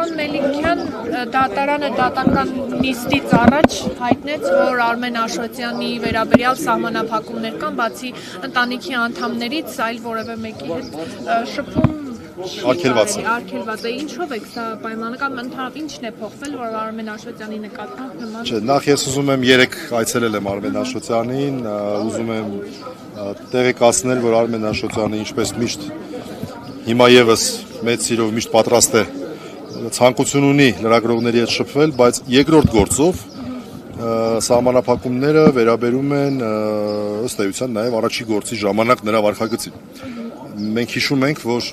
Սիմոն Մելիքյան դատարանը դատական նիստից առաջ հայտնեց, որ Արմեն Աշոտյանի վերաբերյալ սահմանափակումներ կան, բացի ընտանիքի անդամներից, այլ որևէ մեկի հետ շփում արգելված է։ Ինչով եք սա պայմանական, ընդհանրապես ինչն է փոխվել, որ Արմեն Աշոտյանի նկատմամբ նման։ Նախ ես ուզում եմ երեք այցելել եմ Արմեն Աշոտյանին, ուզում եմ տեղեկացնել, որ Արմեն Աշոտյանը ինչպես միշտ հիմա եւս մեծ սիրով միշտ պատրաստ է ցանկություն ունի լրագրողների հետ շփվել, բայց երկրորդ գործով սահմանափակումները վերաբերում են ըստ էության նաեւ առաջի գործի ժամանակ նրա վարքագծին։ Մենք հիշում ենք, որ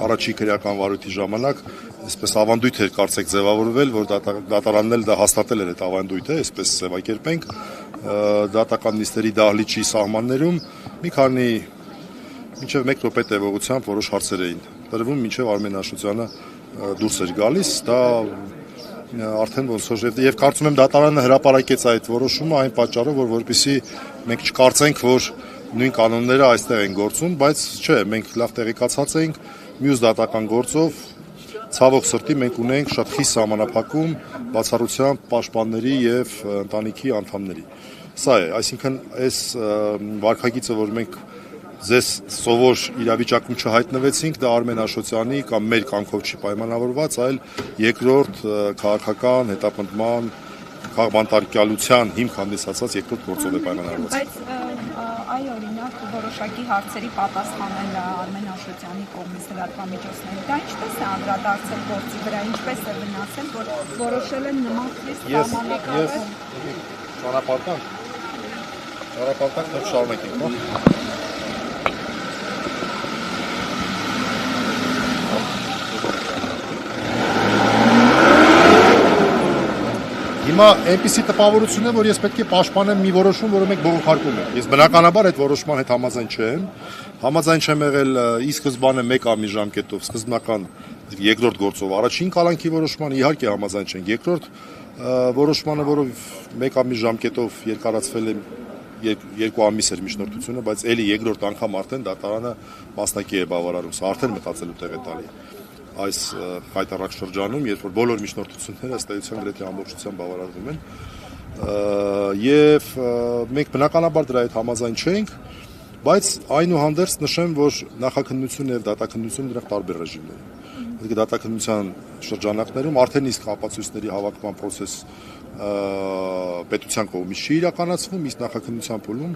առաջի քրեական վարույթի ժամանակ այսպես ավանդույթ էր կարծեք ձևավորվել, որ դատարանն էլ դա հաստատել էր այդ ավանդույթը, այսպես ձևակերպենք, դատական նիստերի դահլիճի սահմաններում մի քանի մինչև 1 րոպե տևողությամբ որոշ հարցեր էին տրվում, մինչև Արմեն Աշոտյանը դուրս էր գալիս, դա արդեն ոնց որ եւ կարծում եմ դատարանը հրապարակեց այդ որոշումը այն պատճառով, որ որպեսզի մենք չկարծենք, որ նույն կանոնները այստեղ են գործում, բայց չէ, մենք լավ տեղեկացած ենք, մյուս դատական գործով ցավոք սրտի մենք ունենք շատ խիստ սահմանափակում բացառությամբ պաշտպանների եւ ընտանիքի անդամների։ Սա է, այսինքն այս վարքագիծը, որ մենք ձեզ սովոր իրավիճակում չհայտնվեցինք, դա Արմեն Աշոտյանի կամ մեր կամքով չի պայմանավորված, այլ երկրորդ քաղաքական հետապնդման քաղբանտարկյալության հիմք հանդիսացած երկրորդ գործով է պայմանավորված։ Բայց այ օրինակ որոշակի հարցերի պատասխանել Արմեն Աշոտյանի կողմից լրատվամիջոցների, դա ինչպես է անդրադարձել գործի վրա, ինչպես է վնասել, որ որոշել են նման խիստ սահմանեկան Շարապարտանք թող շարունակենք, Հիմա այնպիսի տպավորություն է, որ ես պետք է պաշտպանեմ մի որոշում, որը մենք բողոքարկում ենք։ Ես բնականաբար այդ որոշման հետ համաձայն չեմ։ Համաձայն չեմ եղել ի սկզբանե 1 ամի ժամկետով, սկզբնական երկրորդ գործով առաջին կալանքի որոշմանը, իհարկե համաձայն չենք։ Երկրորդ որոշմանը, որով 1 ամի ժամկետով երկարացվել է 2 ամիս էր միջնորդությունը, բայց ելի երկրորդ անգամ արդեն դատարանը մասնակի է բավարարում, սա արդեն մտածելու տեղ է տալի։ Այս հայտարարակ շրջանում, երբ որ բոլոր միջնորդությունները ըստ էության գրեթե ամբողջությամբ բավարարվում են, եւ մենք բնականաբար դրա հետ համաձայն չենք, բայց այնուհանդերձ նշեմ, որ նախաքննությունը եւ դատաքննությունը դրանք տարբեր ռեժիմներ են։ Իսկ դատաքննության շրջանակներում արդեն իսկ ապացույցների հավաքման process պետության կողմից չի իրականացվում, իսկ նախաքննության փուլում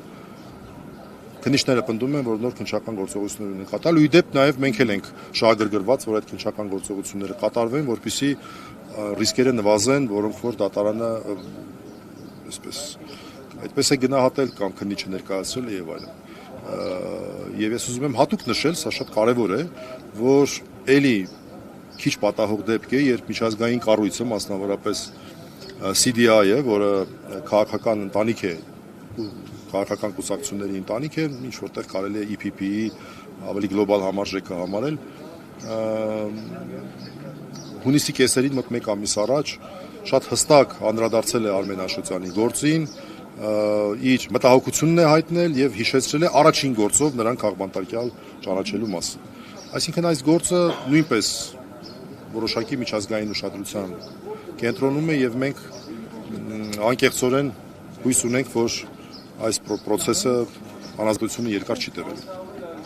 քննիչները պնդում են, որ նոր քննչական գործողություններ ունեն կատարել, ու ի դեպ նաև մենք էլ ենք շահագրգռված, որ այդ քննչական գործողությունները կատարվեն, որպեսզի ռիսկերը նվազեն, որոնք որ դատարանը այդպես է գնահատել կամ քննիչը ներկայացրել եւ այլն։ Եվ ես ուզում եմ հատուկ նշել, սա շատ կարեւոր է, որ ելի քիչ պատահող դեպք է, երբ միջազգային կառույցը, մասնավորապես CDI-ը, որը քաղաքական ընտանիք է, քաղաքական կուսակցությունների ընտանիք է, ինչ որտեղ կարելի է EPP-ի ավելի գլոբալ համարժեքը համարել, հունիսի կեսերին մոտ 1 ամիս առաջ շատ հստակ անդրադարձել է Արմեն Աշոտյանի գործին, իր մտահոգությունն է հայտնել եւ հիշեցրել է առաջին գործով նրան քաղբանտարկյալ ճանաչելու մասին։ Այսինքն այս գործը նույնպես որոշակի միջազգային ուշադրության կենտրոնում է եւ մենք անկեղծորեն հույս ունենք, որ այս process-ը անազդեցությունը երկար չի տևելու։